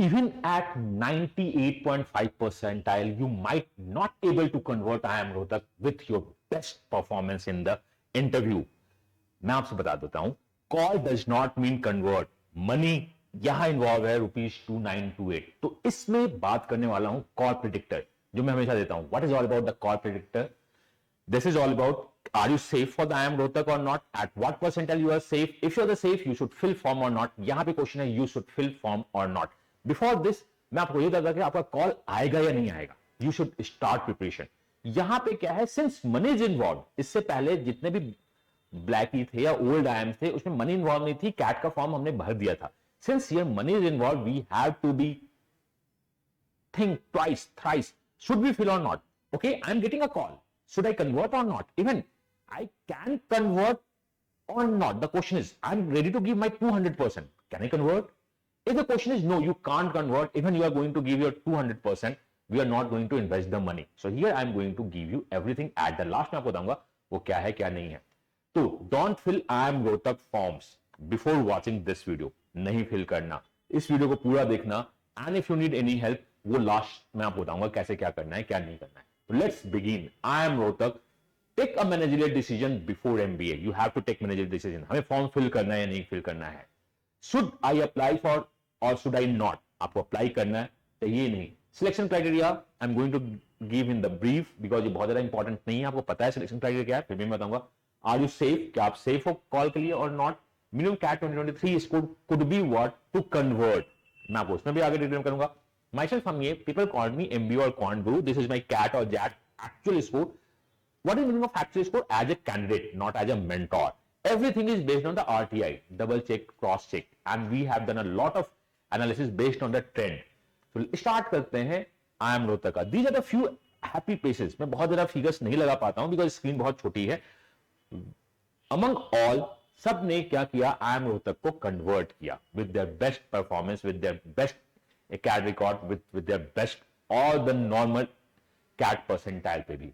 Even at 98.5 percentile, you might not able to convert I am Rohtak with your best performance in the interview. मैं आपसे बता देता हूं, call does not mean convert. Money यहां involve है ₹2928. तो इसमें बात करने वाला हूं कॉल प्रिडिक्टर, जो मैं हमेशा देता हूं. What is all about the call predictor? This is all about, are you safe for the I am Rohtak or not? At what percentile you are safe? If you're the safe, you should fill form or not. यहां पे question है, you should fill form or not. Before this, मैं आपको ये बताता कि आपका call आएगा या नहीं आएगा. You should start preparation. यहां पे क्या है, since money is involved, इससे पहले जितने भी ब्लैकी थे या ओल्ड आईएम्स थे, उसमें मनी इन्वॉल्व नहीं थी. कैट का फॉर्म हमने भर दिया था. Since here money is involved, we have to be think twice, thrice. Should we fill or not? Okay, I'm getting a call. Should I convert or not? Even I can convert or not. The question is, I'm ready to give my 200%. Can I convert? If the question is no, you can't convert, even you are going to give your 200%, we are not going to invest the money. So here I'm going to give you everything at the last. मैं आपको बताऊंगा वो क्या है क्या नहीं है. तो don't fill I am Rohtak forms before watching this video. नहीं fill करना. इस वीडियो को पूरा देखना. And if you need any help, वो लास्ट में आपको बताऊंगा कैसे क्या करना है क्या नहीं करना है. Let's begin. I am Rohtak. Take a managerial decision before MBA. You have to take managerial decision. हमें फॉर्म फिल करना है या नहीं फिल करना है. Should I apply for or should I not? आपको अप्लाई करना है तो ये नहीं. Selection criteria I'm going to give in the brief because ये बहुत ज्यादा इंपॉर्टेंट नहीं है. आपको पता है सिलेक्शन क्राइटेरिया क्या है, फिर भी मैं बताऊंगा. Are you safe? क्या आप सेफ हो कॉल के लिए और not? Minimum CAT 2023 score could be what to convert. मैं आपको उसमें भी आगे डिटेल करूंगा. Myself, people called me MBA or Quant Guru. This is my CAT or JAT actual score. What is the meaning of actual score? As a candidate, not as a mentor. Everything is based on the RTI, double check, cross check, and we have done a lot of analysis based on the trend. So start करते हैं I am Rohtak का. These are the few happy places. मैं बहुत ज़्यादा figures नहीं लगा पाता हूँ because स्क्रीन बहुत छोटी है. Among all, सब ने क्या किया, I am Rohtak को कन्वर्ट किया with their best performance, with their best a CAT record with their best or the normal CAT percentile पे भी.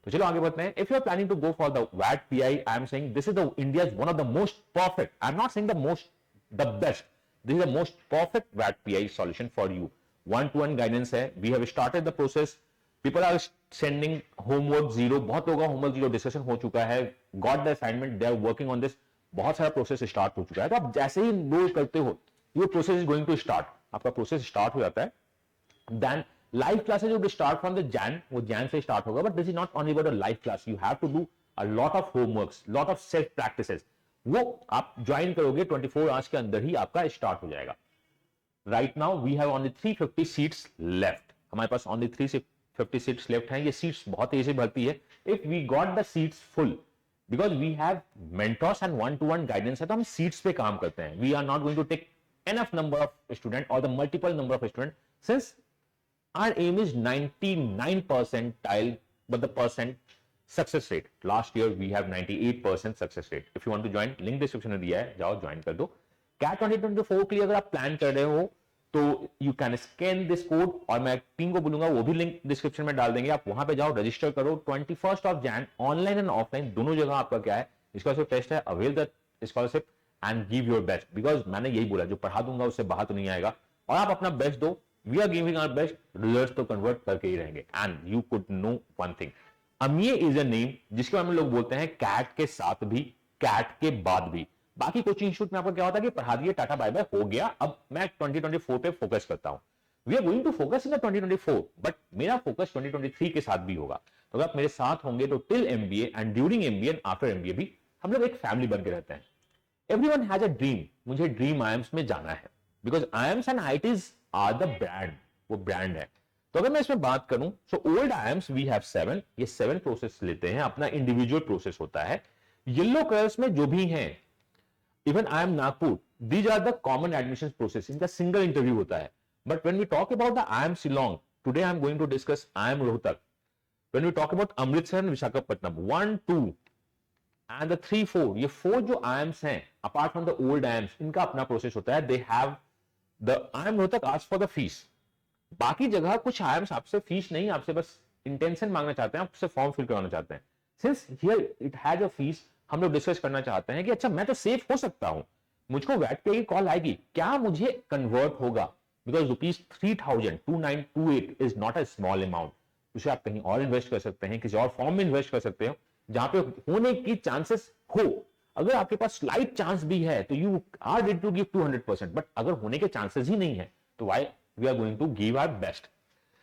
तो चलो आगे बढ़ते हैं. If you are planning to go for the VAT PI, I am saying this is the India's one of the most perfect. I am not saying the best. This is the most perfect VAT PI solution for you. One-to-one guidance है. We have started the process. People are sending homework zero. बहुत लोगों का homework zero discussion हो चुका है. Got the assignment. They are working on this. बहुत सारा process start हो चुका है. तो आप जैसे ही एनरोल करते हो, your process is going to start. आपका प्रोसेस स्टार्ट हो जाता है. Then live classes will start from the Jan, वो जैन से स्टार्ट होगा. But this is not only about a live class. You have to do a lot of homeworks, lot of self practices. वो आप join करोगे 24 hours के अंदर ही आपका start हो जाएगा. Right now we have only 350 seats left. हमारे पास ओनली 350 सीट्स लेफ्ट हैं. ये सीट्स बहुत तेजी से भरती है. If we got the seats full, because we have mentors and one to one guidance है, तो हम सीट्स पे काम करते हैं. We are not going to take enough number of student or the multiple number of student, since our aim is 99 percentile, but the percent success rate, last year we have 98% success rate. If you want to join, link description में दिया है, जाओ join कर दो. CAT 2024 के लिए अगर आप प्लान कर रहे हो तो you can scan this code, और मैं टीम को बोलूंगा वो भी लिंक डिस्क्रिप्शन में डाल देंगे. आप वहां पे जाओ, रजिस्टर करो. 21 Jan ऑनलाइन एंड ऑफलाइन दोनों जगह आपका क्या है, स्कॉलरशिप टेस्ट है. Avail the scholarship and give your best, because मैंने यही बोला, जो पढ़ा दूंगा उससे बाहर तो नहीं आएगा, और आप अपना बेस्ट दो. We are giving our best, results तो कन्वर्ट करके ही रहेंगे. And you could know one thing, अमीए इज अ नेम जिसके बारे में लोग बोलते हैं कैट के साथ भी, कैट के बाद भी. बाकी कोचिंग इंस्टीट्यूट में आपको क्या होता है कि पढ़ा दिए, टाटा बाय बाय, हो गया. अब मैं 2024 पे फोकस करता हूं. We are going to focus in 2024, but मेरा फोकस 2023 के साथ भी होगा. तो अगर आप मेरे साथ होंगे तो till MBA and during MBA and after MBA भी हम लोग एक फैमिली बन के रहते हैं. Everyone has a dream. मुझे ड्रीम आईएम्स में जाना है, because IIMs and IITs are the brand. वो ब्रांड है. तो अगर मैं इसमें बात करूं, so old IIMs we have 7. ये 7 प्रोसेस लेते हैं, अपना इंडिविजुअल प्रोसेस होता है. येलो कलर्स में जो भी हैं, even I M Nagpur, these are the common admission process. इनका सिंगल इंटरव्यू होता है. But when we talk about the I M Shillong, today I am going to discuss I M Rohtak. When we talk about Amritsar and Visakhapatnam, 1, 2 and the 3, 4, ये 4 जो IIMs हैं apart from the old IIMs, इनका अपना process होता है. They have the I M Rohtak ask for the fees. बाकी जगह कुछ आईएम्स आपसे फीस नहीं, आपसे बस इंटेंशन मांगना चाहते हैं, आपसे फॉर्म फिल करवाना चाहते हैं. Since here it has a fees, हम लोग डिस्कस करना चाहते हैं कि अच्छा मैं तो सेफ हो सकता हूं, मुझको वैट पे की कॉल आएगी, क्या मुझे कन्वर्ट होगा, because ₹3,2928 is not a small amount. उसे आप कहीं और इन्वेस्ट कर सकते हैं, किसी और फॉर्म में इन्वेस्ट कर सकते हो जहां पे होने की चांसेस हो। अगर आपके पास स्लाइट चांस भी है तो you are ready to give 200%, but अगर होने के चांसेस ही नहीं है तो why we are going to give our best.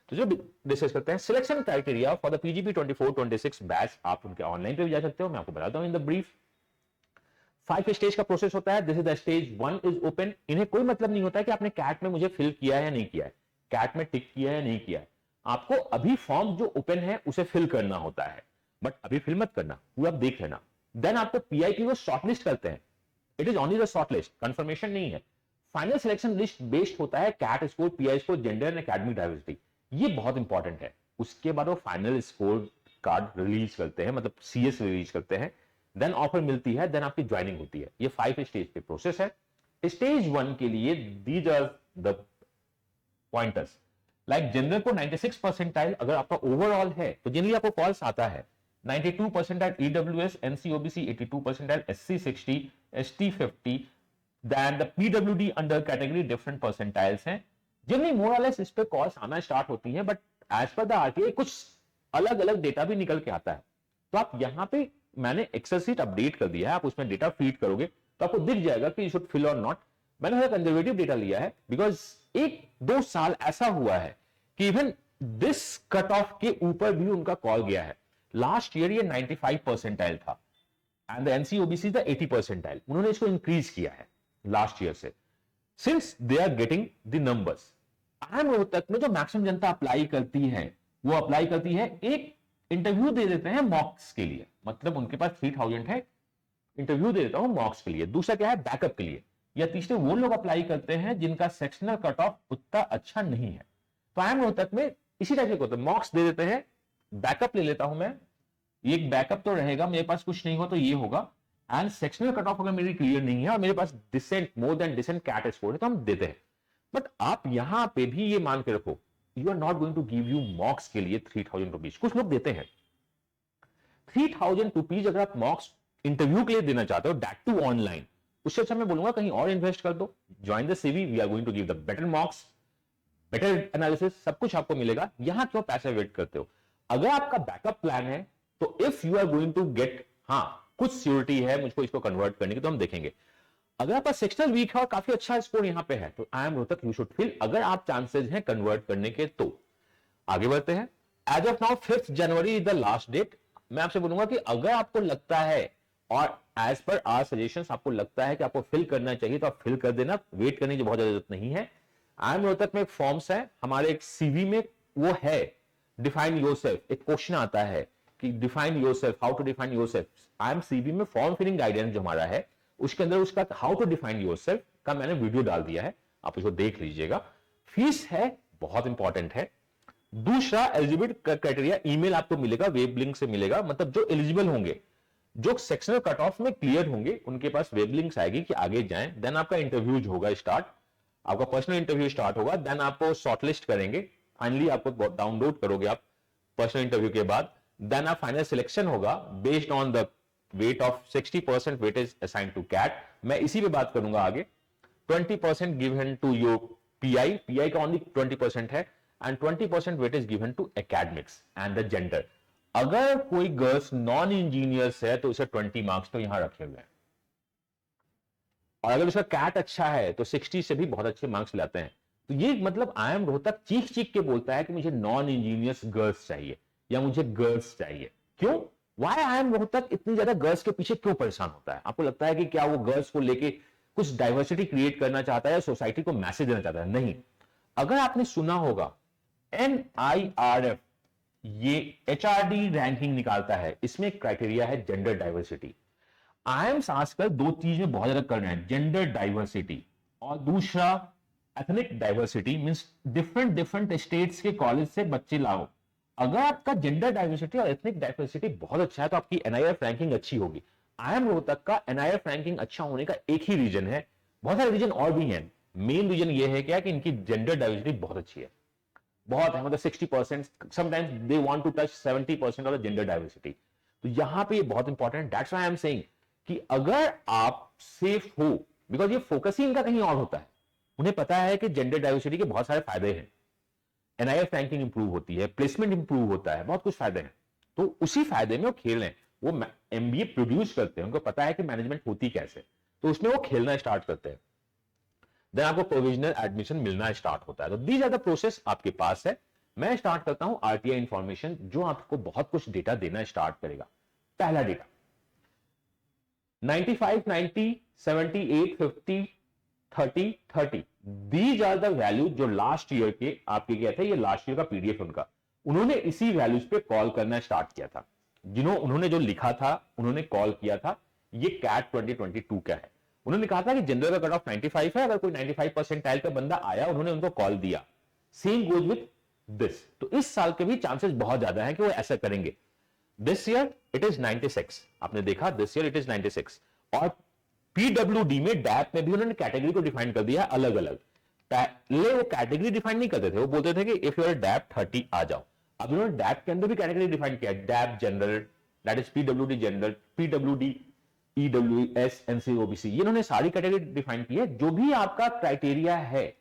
तो जो डिस्कस करते हैं selection criteria for the PGP 24-26 batch, आप उनके ऑनलाइन पे भी जा सकते हो, मैं आपको बताता हूं इन द ब्रीफ। 5 स्टेज का प्रोसेस होता है। This is the stage 1 is open. इन्हें कोई मतलब नहीं होता है कि आपने कैट में मुझे फिल किया है या नहीं किया है, कैट में टिक किया है या नहीं किया है। आपको अभी फॉर्म जो ओपन है उसे फिल करना होता है, बट अभी फिल मत करना, पूरा देख लेना। देन आपको पीआईपी को शॉर्टलिस्ट करते हैं। It is only the shortlist, confirmation नहीं है। फाइनल सिलेक्शन लिस्ट बेस्ड होता है CAT score, PI score, gender and academic diversity. ये बहुत इंपॉर्टेंट है। उसके बाद वो फाइनल स्कोर कार्ड रिलीज करते हैं, मतलब सीएस रिलीज करते हैं। देन ऑफर मिलती है, देन आपकी ज्वाइनिंग होती है। ये 5 स्टेज पे प्रोसेस है। स्टेज 1 के लिए these are the pointers. Like general को 96 परसेंटाइल अगर आपका ओवरऑल है तो जनरली आपको कॉल्स आता है। 92 percentile EWS, NC OBC 82 percentile, SC 60, ST 50, then the PWD under category different percentiles हैं। जनरली मोर और लेस इस पे कॉल्स आना स्टार्ट होती हैं, but as per the RTI कुछ अलग अलग डेटा भी निकल के आता है। तो आप यहां पे मैंने एक्सेल शीट अपडेट कर दिया है, आप उसमें डेटा फीड करोगे तो आपको दिख जाएगा कि यू शुड फिल और नॉट। मैंने थोड़ा कंजर्वेटिव डेटा लिया है बिकॉज 1-2 साल ऐसा हुआ है कि इवन दिस कट ऑफ के ऊपर भी उनका कॉल गया है। लास्ट ईयर ये 95 परसेंटाइल था and the NC OBC the 80 percentile. उन्होंने इसको इंक्रीज किया है लास्ट ईयर से, since they are getting the numbers. IIM Rohtak में जो मैक्सिमम जनता अप्लाई करती है वो अप्लाई करती है, एक इंटरव्यू दे देते हैं मॉक्स के लिए, मतलब उनके पास 3000 है, इंटरव्यू दे देता हूं मॉक्स के लिए। दूसरा क्या है, बैकअप के लिए। या तीसरे वो लोग अप्लाई करते हैं जिनका सेक्शनल कट ऑफ उतना अच्छा नहीं है। तो आईएम रोहतक में इसी टाइप के होते हैं, मॉक्स दे देते हैं, बैकअप ले लेता हूं मैं, एक बैकअप तो रहेगा, मेरे पास कुछ नहीं हो तो ये होगा, एंड सेक्शनल कट ऑफ अगर मेरी क्लियर नहीं है और मेरे पास decent, more than decent CAT score है तो हम देते हैं। बट आप यहां पे भी ये मान के रखो, you are not going to give you mocks के लिए 3000 रुपीज। कुछ लोग देते हैं 3000 रुपीज अगर आप मॉक्स इंटरव्यू के लिए देना चाहते हो, दैट टू ऑनलाइन, उससे अच्छा मैं बोलूंगा कहीं और इन्वेस्ट कर दो। Join the CV, we are going to give the better mocks, better analysis, सब कुछ आपको मिलेगा। यहां क्यों पैसे वेट करते हो? अगर आपका बैकअप प्लान है तो if you are going to get, हाँ कुछ सिक्योरिटी है मुझको इसको कन्वर्ट करने की, तो हम देखेंगे। अगर आपका सेक्शनल वीक है और काफी अच्छा स्कोर यहां पे है तो IIM Rohtak you should fill, अगर आप चांसेस हैं कन्वर्ट करने के तो। आगे बढ़ते हैं। As of now 5 January is the last date. मैं आपसे बोलूंगा कि अगर आपको लगता है और एज पर आवर सजेशंस आपको लगता है कि आपको फिल करना चाहिए तो आप फिल कर देना, वेट करने की बहुत ज्यादा जरूरत नहीं है। आईएम रोहतक में एक फॉर्म्स है हमारे, एक सीवी में वो है डिफाइन योरसेल्फ। एक क्वेश्चन आता है कि define yourself, how to define yourself. IIM CV में फॉर्म फिलिंग गाइडेंस जो हमारा है उसके अंदर उसका हाउ टू डिफाइन योरसेल्फ का मैंने वीडियो डाल दिया है, आप उसको देख लीजिएगा। फीस है, बहुत इंपॉर्टेंट है। दूसरा एलिजिबिलिटी क्राइटेरिया, ईमेल आपको मिलेगा, वेब लिंक से मिलेगा, मतलब जो एलिजिबल होंगे, जो सेक्शनल कट ऑफ में क्लियर होंगे उनके पास वेब लिंक्स आएगी कि आगे जाएं। देन आपका इंटरव्यू होगा स्टार्ट, आपका पर्सनल इंटरव्यू स्टार्ट होगा। देन आपको शॉर्टलिस्ट करेंगे, फाइनली आपको डाउनलोड करोगे आप पर्सनल इंटरव्यू के बाद। देन आप फाइनल सिलेक्शन होगा based on the weight of 60% weightage assign to CAT. मैं इसी पे बात करूंगा आगे। 20% given to your PI, PI का ओनली 20% है, and 20% weightage given to academics and the gender. अगर कोई गर्ल्स नॉन इंजीनियर्स है तो उसे 20 मार्क्स तो यहां रखे हुए हैं, और अगर उसका कैट अच्छा है तो 60 से भी बहुत अच्छे मार्क्स लाते हैं। तो ये मतलब आईएम रोहतक चीख चीख के बोलता है कि मुझे नॉन इंजीनियर्स गर्ल्स चाहिए या मुझे गर्ल्स चाहिए। क्यों? वाई आईएम रोहतक इतनी ज्यादा गर्ल्स के पीछे क्यों परेशान होता है? आपको लगता है कि क्या वो गर्ल्स को लेके कुछ डाइवर्सिटी क्रिएट करना चाहता है या सोसाइटी को मैसेज देना चाहता है? नहीं। अगर आपने सुना होगा NIRF ये HRD रैंकिंग निकालता है, इसमें क्राइटेरिया है जेंडर डाइवर्सिटी। आईएम्स आजकल दो चीज में बहुत ज्यादा कर रहे हैं, जेंडर डाइवर्सिटी और दूसरा ethnic diversity, means different states के कॉलेज से बच्चे लाओ। अगर आपका जेंडर डाइवर्सिटी और एथनिक डाइवर्सिटी बहुत अच्छा है तो आपकी NIRF रैंकिंग अच्छी होगी। आईएम रोहतक का NIRF रैंकिंग अच्छा होने का एक ही रीजन है, बहुत सारे रीजन और भी हैं, मेन रीजन ये है क्या कि इनकी जेंडर डाइवर्सिटी बहुत अच्छी है, बहुत है, मतलब 60%, sometimes they want to touch 70% of the gender diversity. तो यहां पे ये बहुत important, that's why I am saying कि अगर आप सेफ हो, बिकॉज ये फोकस ही इनका कहीं और होता है, उन्हें पता है कि जेंडर डाइवर्सिटी के बहुत सारे फायदे हैं, एनआईएफ रैंकिंग इंप्रूव होती है, प्लेसमेंट इंप्रूव होता है, बहुत कुछ फायदे हैं। तो उसी फायदे में वो खेल रहे हैं, वो एमबीए प्रोड्यूस करते हैं, उनको पता है कि मैनेजमेंट होती कैसे, तो उसमें वो खेलना स्टार्ट करते हैं। देन आपको प्रोविजनल एडमिशन मिलना स्टार्ट होता है। तो दीज आर द प्रोसेस आपके पास है। मैं स्टार्ट करता हूं आरटीआई इंफॉर्मेशन, जो आपको बहुत कुछ डेटा देना स्टार्ट करेगा। पहला data 95, 90, 78, 50, 30, 30, these are the value जो लास्ट ईयर के आपके क्या थे, ये लास्ट ईयर का पीडीएफ उनका, उन्होंने इसी वैल्यूज पे कॉल करना स्टार्ट किया था। उन्होंने जो लिखा था, उन्होंने कॉल किया था, ये कैट 2022 का है। उन्होंने कहा था कि जनरल का कट ऑफ 95 है, अगर कोई 95 परसेंटाइल का बंदा आया, उन्होंने उनको कॉल दिया। Same goes with this. तो इस साल के भी चांसेस बहुत ज्यादा है कि वो ऐसा करेंगे। दिस ईयर इट इज 96, आपने देखा, दिस ईयर इट इज 96। और पीडब्ल्यूडी में, डैप में भी उन्होंने कैटेगरी को डिफाइन कर दिया अलग अलग। पहले वो कैटेगरी डिफाइन नहीं करते थे, वो बोलते थे कि इफ यू आर डैप 30 आ जाओ। अब उन्होंने डैप के अंदर भी कैटेगरी डिफाइन किया, DAP general, that is PWD general, PWD EWS, NC, OBC, ये इन्होंने सारी कैटेगरी डिफाइन की है। जो भी आपका क्राइटेरिया है,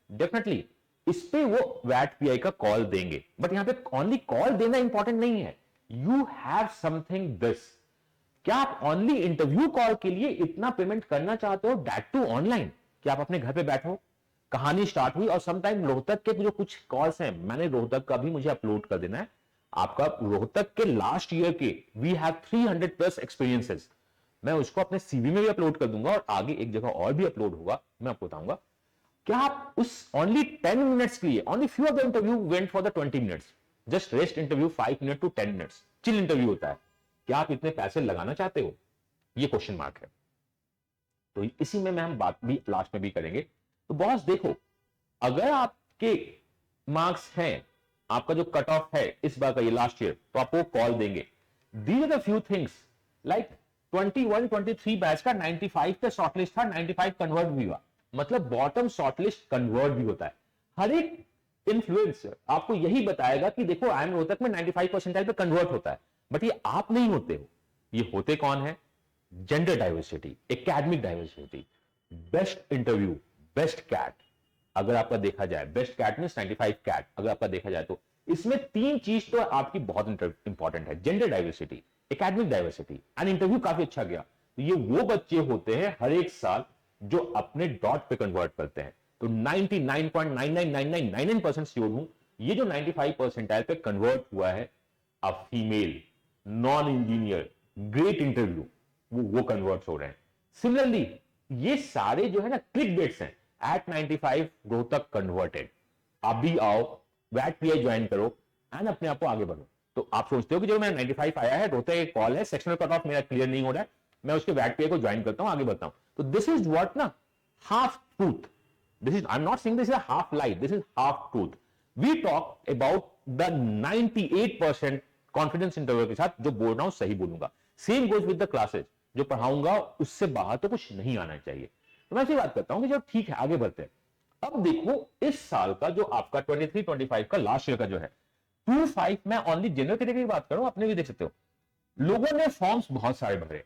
डेफिनेटली इस पे वो वैट पीआई का कॉल देंगे। बट यहां पे ओनली कॉल देना इंपॉर्टेंट नहीं है, यू हैव समथिंग दिस। क्या आप ओनली इंटरव्यू कॉल के लिए इतना पेमेंट करना चाहते हो, दैट टू ऑनलाइन, कि आप अपने घर पे बैठो, कहानी स्टार्ट हुई। और समटाइम रोहतक के जो कुछ कॉल्स हैं, मैंने रोहतक का भी मुझे अपलोड कर देना है आपका, रोहतक के लास्ट ईयर के वी हैव 300 प्लस एक्सपीरियंसेस, मैं उसको अपने सीवी में भी अपलोड कर दूंगा और आगे एक जगह और भी अपलोड होगा, मैं आपको बताऊंगा। क्या आप उस ओनली 10 मिनट्स के लिए, only few of the interview went for the 20 minutes, just rest interview 5 minute to 10 minutes, chill interview होता है, क्या आप इतने पैसे लगाना चाहते हो? ये क्वेश्चन मार्क है। तो इसी में हम बात भी लास्ट में भी करेंगे। तो बॉस देखो, अगर आपके मार्क्स हैं, आपका जो कट ऑफ है इस बार का, ये लास्ट ईयर, तो आपको कॉल देंगे। These are the few things, like 21, 23 batch का 95 पे शॉर्टलिस्ट था, 95 कन्वर्ट भी हुआ, मतलब बॉटम शॉर्टलिस्ट कन्वर्ट भी होता है। हर एक इन्फ्लुएंसर आपको यही बताएगा कि देखो आई एम रोहतक में 95 परसेंटाइल पे कन्वर्ट होता है, बट ये आप नहीं होते हो। ये होते कौन है? Gender diversity, academic diversity, best interview, best CAT. अगर आपका देखा जाए, बेस्ट कैट में 95 कैट अगर आपका देखा जाए, तो इसमें 3 चीज तो आपकी बहुत इंपॉर्टेंट है, gender diversity, academic diversity and interview काफी अच्छा गया। तो ये वो बच्चे होते हैं हर एक साल जो अपने डॉट पे कन्वर्ट करते हैं। तो 99.999999% श्योर हूं, ये जो 95 परसेंटाइल पे कन्वर्ट हुआ है, a female, non engineer, great interview, वो कन्वर्ट हो रहे हैं। सिमिलरली ये सारे जो है ना क्लिक बेट्स हैं, एट 95 रोहतक कन्वर्टेड। आप भी आओ, वैट पीआई ज्वाइन करो एंड अपने आप को आगे बढ़ो। तो आप सोचते हो कि जो मैं 95 आया है, रोहतक एक कॉल है, सेक्शनल कट ऑफ मेरा क्लियर नहीं हो रहा है, मैं उसके वैट पीआई को ज्वाइन करता हूं, आगे बढ़ता हूं। तो दिस इज व्हाट ना, half truth. This is, I am not saying this is half lie, this is half truth. We talk about the 98% confidence interview के साथ, जो बोल रहा हूं सही बोलूंगा। Same goes with the classes, जो पढ़ाऊंगा उससे बाहर तो कुछ नहीं आना चाहिए। तो मैं ऐसी बात करता हूं कि जब ठीक है आगे बढ़ते हैं। अब देखो इस साल का जो आपका 23-25 का लास्ट ईयर का जो है 25, मैं ओनली जनरल कैटेगरी की बात करूं, अपने भी देख सकते हो, लोगों ने फॉर्म्स बहुत सारे भरे।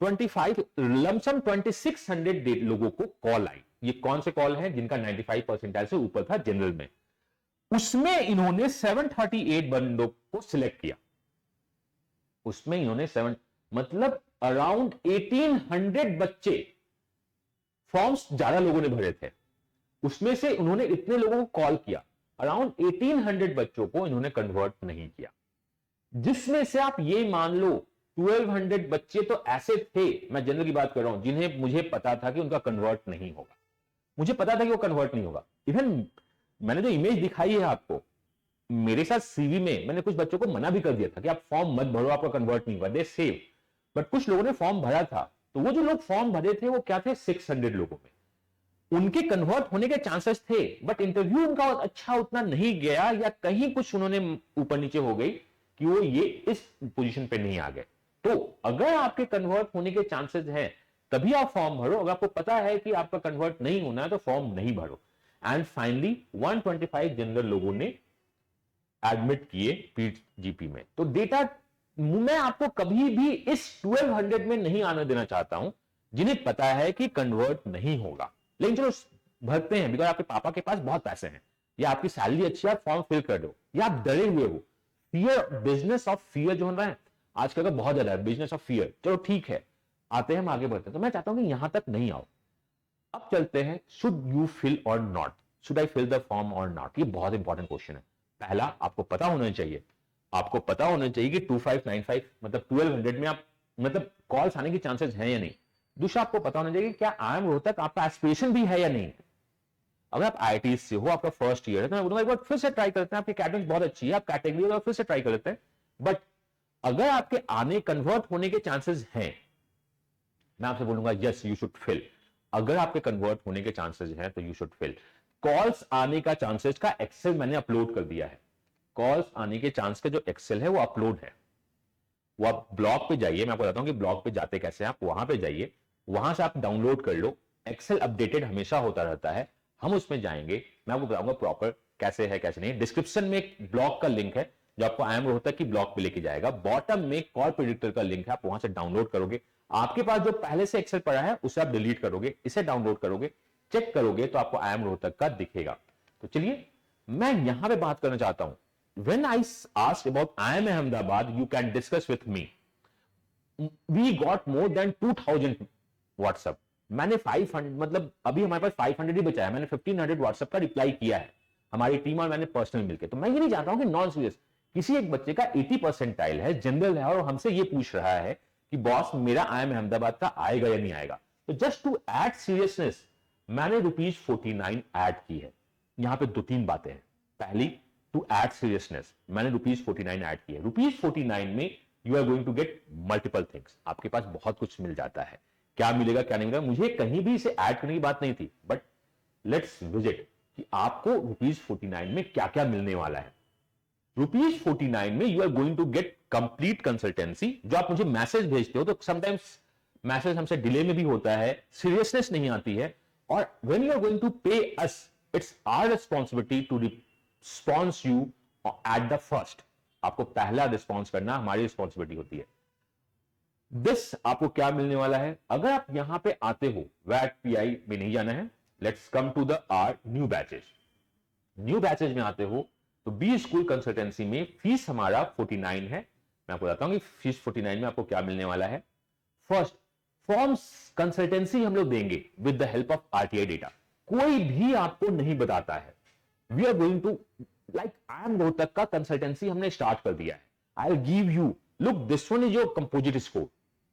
25 लमसम 2600 लोगों को कॉल आई। ये कौन से कॉल हैं? जिनका 95 परसेंटाइल से ऊपर था जनरल में। उसमें इन्होंने 738 बंदों को सिलेक्ट किया। उसमें इन्होंने 7, मतलब अराउंड 1800 बच्चे, फॉर्म्स ज्यादा लोगों ने भरे थे, उसमें से उन्होंने इतने लोगों को कॉल किया, अराउंड 1800 बच्चों को इन्होंने कन्वर्ट नहीं किया। जिसमें से आप ये मान लो 1200 बच्चे तो ऐसे थे, मैं जनरल की बात कर रहा हूं, जिन्हें मुझे पता था कि उनका कन्वर्ट नहीं होगा। मुझे पता था कि वो कन्वर्ट नहीं होगा। इवन मैंने जो इमेज दिखाई है आपको, मेरे साथ सीवी में मैंने कुछ बच्चों को मना भी कर दिया था कि आप फॉर्म मत भरो, आपका कन्वर्ट नहीं होगा, दे सेव। बट कुछ लोगों ने फॉर्म भरा था, तो वो जो लोग फॉर्म भरे थे वो क्या थे, 600 लोगों में, उनके कन्वर्ट होने के चांसेस थे। बट इंटरव्यू उनका अच्छा उतना नहीं गया, या कहीं कुछ उन्होंने ऊपर नीचे हो गई कि वो ये इस पोजीशन पे नहीं आ गए। तो अगर आपके कन्वर्ट होने के चांसेस हैं, तभी आप फॉर्म भरो। अगर आपको पता है कि आपका कन्वर्ट नहीं होना है, तो फॉर्म नहीं भरो। एंड फाइनली 125 जनरल लोगों ने एडमिट किए पीजीपी में। तो डेटा मैं आपको कभी भी इस 1200 में नहीं आने देना चाहता हूं, जिन्हें पता है कि कन्वर्ट नहीं होगा। लेकिन चलो भरते हैं बिकॉज आपके पापा के पास बहुत पैसे हैं, या आपकी सैलरी अच्छी है, आप फॉर्म फिल कर दो, या आप डरे हुए हो। फियर, बिजनेस ऑफ फियर जो हो रहा है आजकल का बहुत ज्यादा है, बिजनेस ऑफ फियर। चलो ठीक है, आते हैं हम आगे बढ़ते हैं। तो मैं चाहता हूं कि यहां तक नहीं आओ। अब चलते हैं, शुड यू फिल और not, should I fill the form और नॉट। ये बहुत इंपॉर्टेंट क्वेश्चन है। पहला, आपको पता होना चाहिए, आपको पता होना चाहिए कि 2595 मतलब 1200 में आप मतलब कॉल्स आने की चांसेस हैं या नहीं। दूसरा, आपको पता होना चाहिए कि क्या आई एम रोहतक आपका एस्पिरेशन भी है या नहीं। अगर आप आईटी से हो, आपका फर्स्ट ईयर है, तो मैं बोलूंगा एक बार फिर से ट्राई करते हैं। आपकी कैटेगरी बहुत अच्छी है, आप कैटेगरी और फिर से ट्राई कर लेते हैं। बट अगर आपके आने कन्वर्ट होने के चांसेस हैं, मैं आपसे बोलूंगा यस यू शुड फिल। अगर आपके कन्वर्ट होने के चांसेस हैं तो यू शुड फिल। कॉल्स आने का चांसेस का एक्सेल मैंने अपलोड कर दिया है। कॉल्स आने के चांस का जो एक्सेल है वो अपलोड है, वो आप ब्लॉग पे जाइए। मैं आपको बताता हूं कि ब्लॉग पे जाते कैसे हैं। आप वहां पे जाइए, वहां से आप डाउनलोड कर लो। एक्सेल अपडेटेड हमेशा होता रहता है, हम उसमें जाएंगे, मैं आपको बताऊंगा प्रॉपर कैसे है कैसे नहीं। डिस्क्रिप्शन में एक ब्लॉग का लिंक है जो आपको आई एम रोहतक की ब्लॉग पे लेके जाएगा। बॉटम में कॉल प्रेडिक्टर का लिंक है, आप वहां से डाउनलोड करोगे। आपके पास जो पहले से एक्सेल पड़ा है उसे आप डिलीट करोगे, इसे डाउनलोड करोगे, चेक करोगे तो आपको आई एम रोहतक का दिखेगा। तो चलिए, मैं यहां पे बात करना चाहता हूं, when I asked about I am Ahmedabad, you can discuss with me. We got more than 2000 WhatsApp. मैंने 500 मतलब अभी हमारे पास 500 ही बचा है। मैंने 1500 WhatsApp का रिप्लाई किया है, हमारी टीम और मैंने पर्सनल मिलकर। तो मैं ये नहीं चाहता हूं कि नॉन सीरियस किसी एक बच्चे का 80 परसेंटाइल है, जनरल है, और हमसे ये पूछ रहा है कि बॉस मेरा आई एम अहमदाबाद का आएगा या नहीं आएगा। तो जस्ट टू ऐड सीरियसनेस मैंने ₹49 ऐड की है। यहां पे 2-3 बातें हैं। पहली, टू ऐड सीरियसनेस मैंने ₹49 ऐड किया है। ₹49 में you are going to get multiple things. आपके पास बहुत कुछ मिल जाता है। क्या मिलेगा क्या नहीं मिलेगा, मुझे कहीं भी इसे ऐड करने की बात नहीं थी, बट लेट्स विजिट कि आपको ₹49 में क्या क्या मिलने वाला है। ₹49 में you are going to get complete consultancy. जो आप मुझे मैसेज भेजते हो, तो समटाइम्स मैसेज हमसे डिले में भी होता है, सीरियसनेस नहीं आती है, और when you are going to pay us, it's our responsibility to response you at the first. आपको पहला रिस्पॉन्स करना हमारी रिस्पॉन्सिबिलिटी होती है। दिस आपको क्या मिलने वाला है अगर आप यहां पे आते हो। वैट पीआई में नहीं जाना है, let's come to the our new batches. New batches में आते हो तो बी स्कूल कंसल्टेंसी में फीस हमारा 49 है। मैं आपको बताता हूं कि फीस 49 में आपको क्या मिलने वाला है। फर्स्ट, फॉर्म्स कंसल्टेंसी हम लोग देंगे with the help of RTI data. कोई भी आपको नहीं बताता है। We are going to like I M Rohtak का कंसल्टेंसी हमने स्टार्ट कर दिया है। I will give you, look this one is your composite score.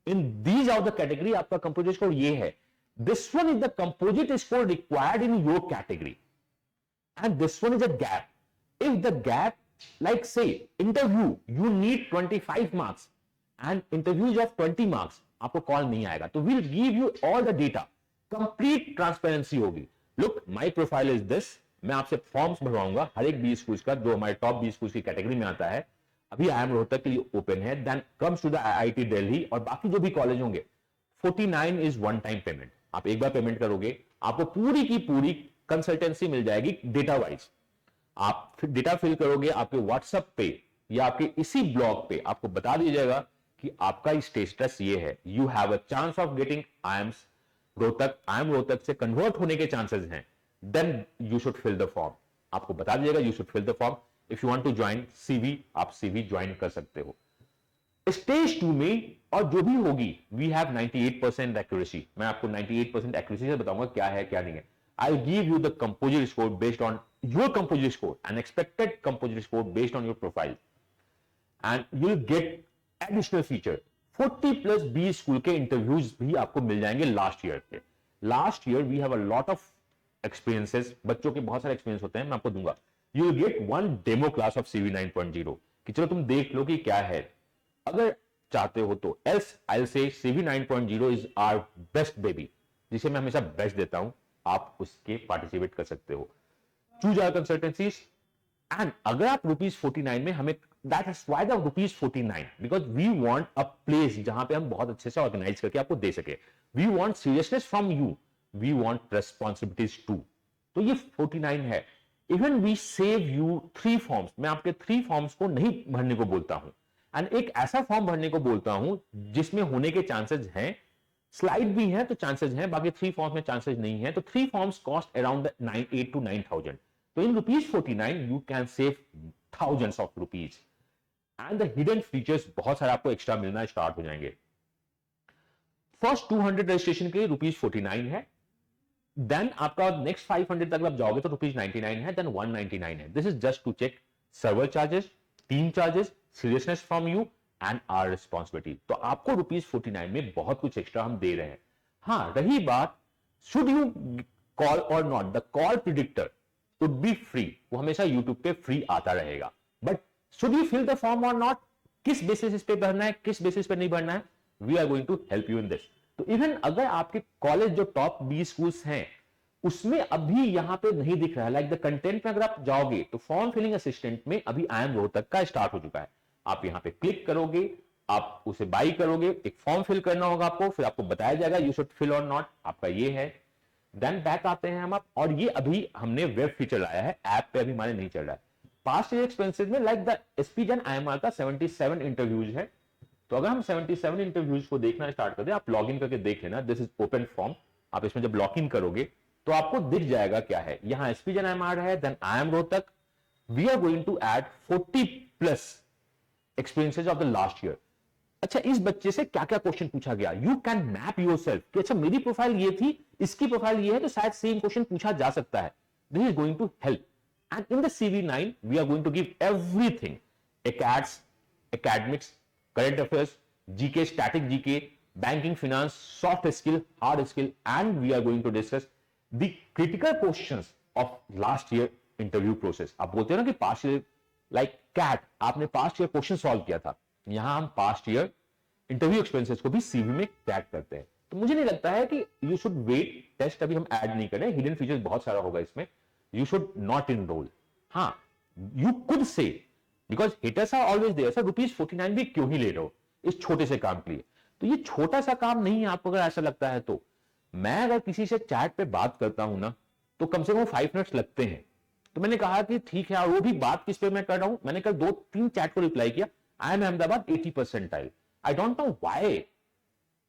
In these are the category आपका कंपोजिट स्कोर ये है। This one is the composite score required in your category, and this one is a gap. If the gap, like say interview, you need 25 marks and interviews of 20 marks, आपको call नहीं आएगा। तो we'll give you all the data, complete transparency होगी। Look, my profile is this, मैं आपसे forms भरवाऊंगा हर एक 20 schools का जो हमारे टॉप 20 स्कूल्स की कैटेगरी में आता है। अभी आई एम रोहतक के लिए ओपन है, then comes to the IIT Delhi और बाकी जो भी कॉलेज होंगे। 49 इज वन टाइम पेमेंट। आप एक बार पेमेंट करोगे, आपको पूरी की पूरी कंसल्टेंसी मिल जाएगी डेटा वाइज। आप फिर डेटा फिल करोगे आपके व्हाट्सएप पे या आपके इसी ब्लॉग पे, आपको बता दिया जाएगा कि आपका स्टेटस ये है। You have a chance of getting I M Rohtak, I M Rohtak से कन्वर्ट होने के चांसेस हैं, then you should fill the form. आपको बता दिएगा you should fill the form. If you want to join CV, आप सीवी ज्वाइन कर सकते हो। स्टेज 2 में और जो भी होगी, वी हैव 98% एक्यूरेसी। मैं आपको 98% एक्यूरेसी से बताऊंगा क्या है क्या नहीं है। I'll give you the composite score based on your composite score, an expected composite score based on your profile, and you'll get additional feature। 40+ B school के इंटरव्यूज भी आपको मिल जाएंगे लास्ट ईयर के। Last year we have a lot of experiences, बच्चों के बहुत सारे एक्सपीरियंस होते हैं, मैं आपको दूंगा। You will get one demo class of CV 9.0 कि चलो तुम देख लो कि क्या है। अगर चाहते हो तो else I will say CV 9.0 is our best baby, जिसे मैं हमेशा बेस्ट देता हूं। आप उसके पार्टिसिपेट कर सकते हो। चूज आवर कंसल्टेंसीज एंड अगर आप ₹49 में हमें, that is why the ₹49 because we want a place जहां पे हम बहुत अच्छे से ऑर्गेनाइज करके आपको दे सके। We want seriousness from you, we want responsibilities too. तो ये 49 है। Even we save you 3 forms. मैं आपके 3 फॉर्म्स को नहीं भरने को बोलता हूं, एंड एक ऐसा फॉर्म भरने को बोलता हूं जिसमें होने के चांसेस हैं स्लाइड भी है तो चांसेस हैं, बाकी 3 फॉर्म्स में चांसेस नहीं है। तो 3 फॉर्म्स कॉस्ट अराउंड 8 to 9,000। तो इन ₹49 you can save thousands of rupees and the hidden features बहुत सारे आपको एक्स्ट्रा मिलना स्टार्ट हो जाएंगे। फर्स्ट 200 रजिस्ट्रेशन के लिए ₹49 है, देन आपका नेक्स्ट 500 तक आप जाओगे तो ₹99 है, देन 199 है। This is just to check server charges, team charges, seriousness from you and our responsibility. तो आपको ₹49 में बहुत कुछ एक्स्ट्रा हम दे रहे हैं। हाँ, रही बात शुड यू कॉल और not, the call predictor would be free, वो हमेशा यूट्यूब पे फ्री आता रहेगा। But should you fill the form और नॉट, किस बेसिस पे भरना है, किस बेसिस पे नहीं भरना है, we are going to help you in this. तो इवन अगर आपके कॉलेज जो टॉप 20 स्कूल्स हैं उसमें अभी यहां पे नहीं दिख रहा है, लाइक द कंटेंट में अगर आप जाओगे तो फॉर्म फिलिंग असिस्टेंट में अभी आई एम रोहतक का स्टार्ट हो चुका है। आप यहां पे क्लिक करोगे, आप उसे बाई करोगे, एक फॉर्म फिल करना होगा आपको, फिर आपको बताया जाएगा यू शुड फिल और नॉट, आपका ये है। देन बैक आते हैं हम आप, और ये अभी हमने वेब फीचर लाया है, ऐप पे अभी हमारे नहीं चल रहा है। पास्ट ईयर एक्सपेंसेस में like the SPs and IMR का 77 इंटरव्यूज है। तो अगर हम 77 इंटरव्यूज को देखना स्टार्ट कर दे, आप लॉग इन करके देख लेना, दिस इज ओपन फॉर्म। आप इसमें जब लॉग इन करोगे तो आपको दिख जाएगा क्या है, यहां एसपीज एंड आईएमआर है, then I M Rohtak. We are going to add 40+ experiences of the last year. अच्छा, इस बच्चे से क्या क्या क्वेश्चन पूछा गया, यू कैन मैप योरसेल्फ कि अच्छा मेरी प्रोफाइल ये थी, इसकी प्रोफाइल ये है, तो शायद सेम क्वेश्चन पूछा जा सकता है। This is going to help. And in the CV9 we are going to give everything, acads, academics, current affairs, GK, static GK, banking, finance, soft skill, hard skill, and we are going to discuss the critical questions of last year interview process. आप बोलते हो ना कि past year like CAT, आपने past year question solve किया था, यहां हम पास्ट ईयर इंटरव्यू एक्सपेंसेस को भी सीवी में टैग करते हैं। तो मुझे नहीं लगता है कि यू शुड वेट, टेस्ट अभी हम ऐड नहीं करें, हिडन फीचर्स बहुत सारा होगा इसमें, यू शुड नॉट इनरोल। हाँ, you could say, because haters are always there, sir ₹49 भी क्यों ही ले रहे हो इस छोटे से काम के लिए। तो ये छोटा सा काम नहीं है, आपको अगर ऐसा लगता है तो। मैं अगर किसी से चैट पे बात करता हूं ना, तो कम से कम 5 मिनट्स लगते हैं। तो मैंने कहा कि ठीक है, और वो भी बात किस पे मैं कर रहा हूं, मैंने कल 2-3 चैट को रिप्लाई किया, I M Ahmedabad 80 percentile. I don't know why,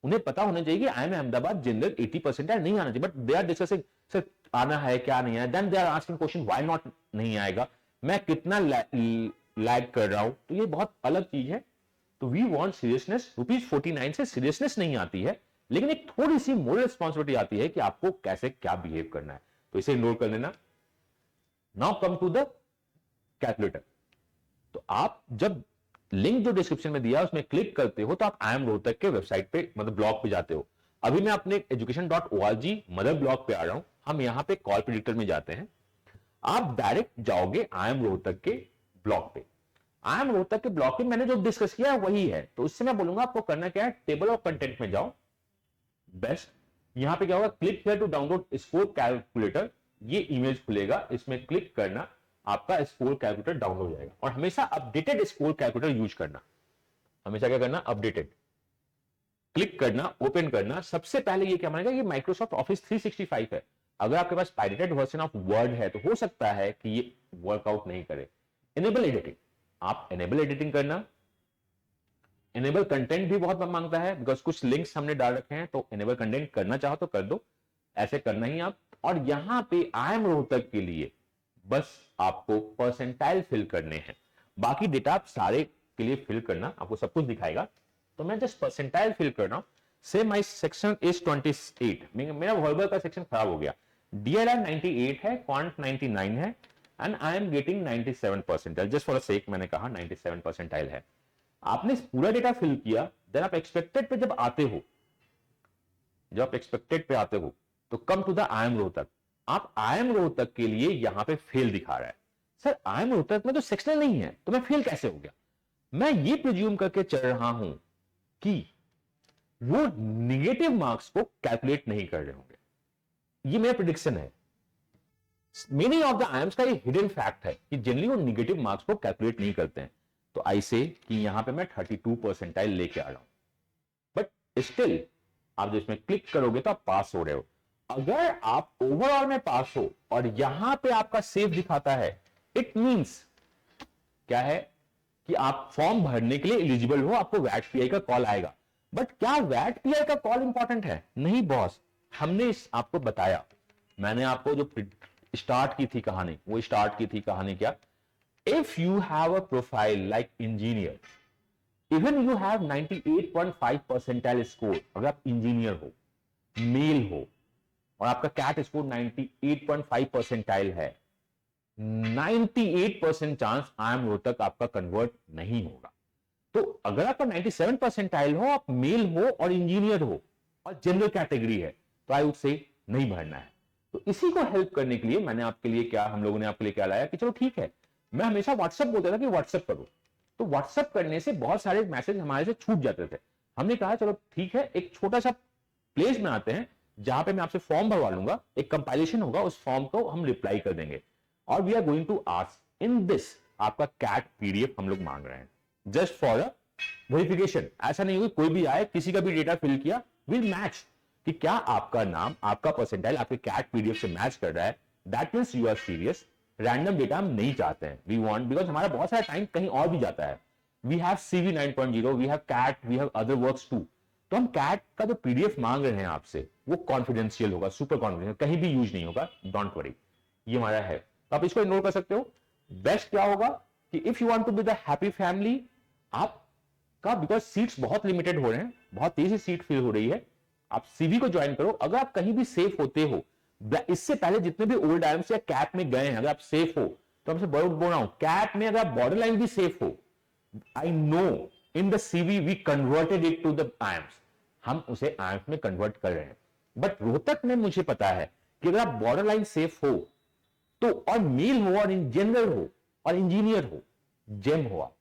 उन्हें पता होना चाहिए कि I M Ahmedabad general 80 percentile नहीं आना चाहिए, but they are discussing sir आना है क्या नहीं है, then they are asking question why not नहीं आएगा, मैं कितना लैग कर रहा हूं। तो ये बहुत अलग चीज है। तो वी वांट सीरियसनेस। ₹49 से सीरियसनेस नहीं आती है, लेकिन एक थोड़ी सी मोरल रिस्पॉन्सिबिलिटी आती है कि आपको कैसे क्या बिहेव करना है। तो इसे इग्नोर कर लेना। Now come to the calculator. तो आप जब लिंक जो डिस्क्रिप्शन में दिया उसमें क्लिक करते हो तो आप आई एम रोहतक के वेबसाइट पे, मतलब ब्लॉग पे जाते हो। अभी मैं अपने education.org मदर ब्लॉग पे आ रहा हूं। हम यहां पे कॉल प्रेडिक्टर में जाते हैं, आप डायरेक्ट जाओगे आई एम रोहतक के ब्लॉग पे। आई एम रोहतक के ब्लॉग पे मैंने जो डिस्कस किया है वही है। तो इससे मैं बोलूंगा आपको करना क्या है, टेबल ऑफ कंटेंट में जाओ, बेस्ट। यहां पे क्या होगा, click here to download score calculator, ये इमेज खुलेगा, इसमें क्लिक करना, आपका स्कोर कैलकुलेटर डाउनलोड हो जाएगा। और हमेशा अपडेटेड स्कोर कैलकुलेटर यूज करना, हमेशा क्या करना, अपडेटेड। क्लिक करना, ओपन करना। सबसे पहले ये क्या मानेगा, ये माइक्रोसॉफ्ट ऑफिस 365 है। अगर आपके पास पायरेटेड वर्जन ऑफ वर्ड है तो हो सकता है कि ये वर्कआउट नहीं करे। इनेबल एडिटिंग, आप इनेबल एडिटिंग करना। इनेबल कंटेंट भी बहुत मांगता है, बिकॉज कुछ लिंक्स हमने डाल रखे हैं, तो इनेबल कंटेंट करना चाहो तो कर दो, ऐसे करना ही आप। और यहां पे आई एम रोहतक के लिए बस आपको परसेंटाइल फिल करने हैं, बाकी डेटा आप सारे के लिए फिल करना, आपको सब कुछ दिखाएगा। तो मैं जस्ट परसेंटाइल फिल कर रहा हूं। से माई सेक्शन इज 28, मेरा वर्बल का सेक्शन खराब हो गया। DLR 98 है, क्वांट 99 है, and I am getting 97 percentile. Just for a sake मैंने कहा 97 परसेंटाइल है। आपने पूरा डेटा फिल किया, देन आप एक्सपेक्टेड पे जब आते हो, जब आप एक्सपेक्टेड पे आते हो तो come to the I M Rohtak. आप आई एम रोहतक के लिए यहां पे फेल दिखा रहा है। सर आई एम रोहतक में तो सेक्शनल नहीं है, तो मैं फेल कैसे हो गया? मैं ये प्रिज्यूम करके चल रहा हूं कि वो निगेटिव मार्क्स को कैलकुलेट नहीं कर रहे होंगे। ये मेरा प्रिडिक्शन है। मेनी ऑफ द आईएम्स का ये हिडन फैक्ट है कि जनरली वो निगेटिव मार्क्स को कैलकुलेट नहीं करते हैं। तो आई से कि यहां पे मैं 32 परसेंटाइल लेके आ रहा हूं, बट स्टिल आप जो इसमें क्लिक करोगे तो आप पास हो रहे हो। अगर आप ओवरऑल में पास हो और यहां पे आपका सेफ दिखाता है, इट मींस क्या है कि आप फॉर्म भरने के लिए एलिजिबल हो, आपको वैट पीआई का कॉल आएगा। बट क्या वैट पीआई का कॉल इंपॉर्टेंट है? नहीं बॉस, हमने आपको बताया, मैंने आपको जो स्टार्ट की थी कहानी, वो स्टार्ट की थी कहानी क्या, if you have a profile like engineer, even you have 98.5 percentile score, अगर आप इंजीनियर हो, मेल हो, और आपका कैट स्कोर 98.5 परसेंटाइल है, 98% चांस आई एम रोहतक आपका कन्वर्ट नहीं होगा। तो अगर आपका 97 परसेंटाइल हो, आप मेल हो और इंजीनियर हो और जनरल कैटेगरी है, तो आई वुड से नहीं भरना है। तो इसी को हेल्प करने के लिए मैंने आपके लिए क्या, हम लोगों ने आपके लिए क्या लाया कि चलो ठीक है, मैं हमेशा व्हाट्सएप बोलता था कि व्हाट्सएप करो, तो व्हाट्सएप करने से बहुत सारे मैसेज हमारे से छूट जाते थे। हमने कहा चलो ठीक है, एक छोटा सा प्लेस में आते हैं जहां पे मैं आपसे फॉर्म भरवा लूंगा, एक कंपाइलेशन होगा, उस फॉर्म को हम रिप्लाई कर देंगे, और we are going to ask in this आपका कैट पीडीएफ हम लोग मांग रहे हैं जस्ट फॉर अ वेरिफिकेशन। ऐसा नहीं होगा कोई भी आए, किसी का भी डेटा फिल किया, विल मैच कि क्या आपका नाम, आपका परसेंटाइल आपके कैट पीडीएफ से मैच कर रहा है, that means you are serious. Random data हम नहीं चाहते हैं, वी वांट, बिकॉज हमारा बहुत सारा टाइम कहीं और भी जाता है। We have CV 9.0, we have CAT, we have other works too. तो हम कैट का जो पीडीएफ मांग रहे हैं आपसे, वो कॉन्फिडेंशियल होगा, सुपर कॉन्फिडेंशियल, कहीं भी यूज नहीं होगा, डोंट वरी, ये हमारा है। तो आप इसको इग्नोर कर सकते हो। बेस्ट क्या होगा कि if you want to be the happy family, आपका बिकॉज सीट्स बहुत लिमिटेड हो रहे हैं, बहुत तेजी से सीट फिल हो रही है, आप सीवी को ज्वाइन करो। अगर आप कहीं भी सेफ होते हो, इससे पहले जितने भी ओल्ड आईएम्स या कैट में गए हैं, अगर आप सेफ हो, तो हमसे बोल रहा हूं, कैट में अगर आप बॉर्डर लाइन भी सेफ हो, I know in the CV we converted it to the IIMs, हम उसे आईएम्स में कन्वर्ट कर रहे हैं। बट रोहतक में मुझे पता है कि अगर आप बॉर्डर लाइन सेफ हो तो, और मेल हो और इन जनरल हो और इंजीनियर हो, जेम हो आप,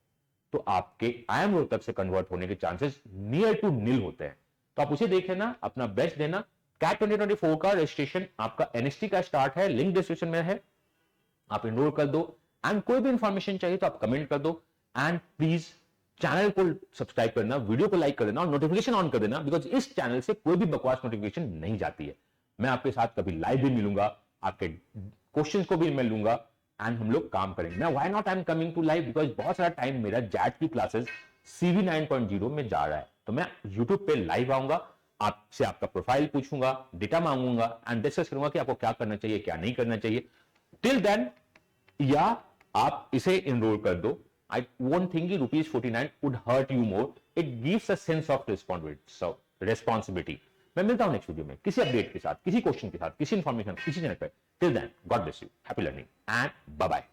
तो आपके आईएम रोहतक से कन्वर्ट होने के चांसेस नियर टू नील होते हैं। तो आप उसे देख लेना, अपना बेस्ट देना। कैट 2024 का रजिस्ट्रेशन आपका एनएसटी का स्टार्ट है, लिंक डिस्क्रिप्शन में है, आप इनरोल कर दो। एंड कोई भी इंफॉर्मेशन चाहिए तो आप कमेंट कर दो। एंड प्लीज चैनल को सब्सक्राइब करना, वीडियो को लाइक कर देना और नोटिफिकेशन ऑन कर देना, बिकॉज इस चैनल से कोई भी बकवास नोटिफिकेशन नहीं जाती है। मैं आपके साथ कभी लाइव भी मिलूंगा, आपके क्वेश्चंस को भी मैं लूंगा, एंड हम लोग काम करेंगे। मैं why not I am coming to live, because बहुत सारा टाइम मेरा जैट की क्लासेस सीवी 9.0 में जा रहा है, तो मैं यूट्यूब पे लाइव आऊंगा, आपसे आपका प्रोफाइल पूछूंगा, डेटा मांगूंगा एंड डिस्कस करूंगा कि आपको क्या करना चाहिए, क्या नहीं करना चाहिए। टिल देन, या आप इसे इनरोल कर दो। I won't think ₹49 would hurt you more, it gives a sense of responsibility. मैं मिलता हूं नेक्स्ट वीडियो में किसी अपडेट के साथ, किसी क्वेश्चन के साथ, किसी इंफॉर्मेशन, किसी चैनल पर। Till then, God bless you, happy learning and bye bye.